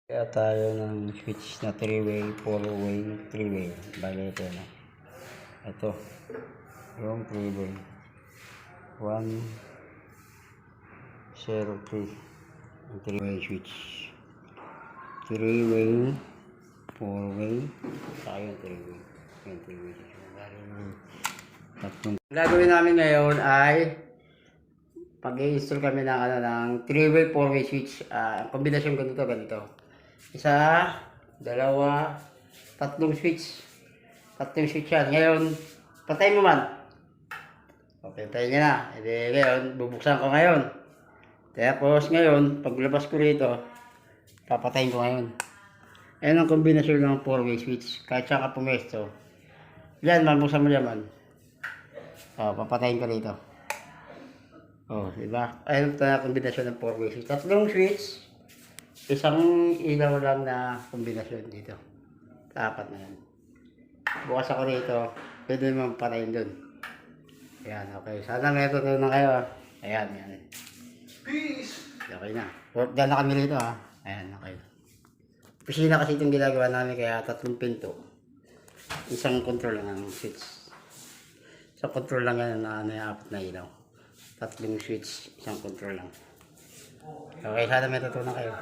Kaya tayo ng switch na 3-way, 4-way, 3-way. Bale ito na. Ito. Yung 3-way. 1, 0, 3. Yung 3-way switch. 3-way, 4-way. Saka yung 3-way. Yung 3-way switch. Tatlong. Gagawin namin ngayon ay pag-i-install kami ng 3-way, 4-way switch. Kombinasyon ganito. Isa, dalawa, tatlong switch. Tatlong switch yan. Ngayon, patayin mo man. Okay, patayin niya na. E ngayon, bubuksan ko ngayon. Tapos ngayon, paglabas ko rito, papatayin ko ngayon. Ayan ang kombinasyon ng 4-way switch. Kahit saan ka pumesto. Yan, buksan mo yan. Papatayin ko rito. Diba? Ayan ang kombinasyon ng 4-way switch. Tatlong switch. Isang ilaw lang na kombinasyon dito. Apat na yan. Bukas ako rito. Pwede naman patayin dun. Ayan, okay. Sana may tutunan kayo. Ayan. Peace! Okay na. Diyan na kami rito Ayan, okay. Pisina kasi itong ginagawa namin kaya tatlong pinto. Isang control lang ang switch. Isang control lang yan na apat na ilaw. Tatlong switch, isang control lang. Okay, sana may tutunan kayo.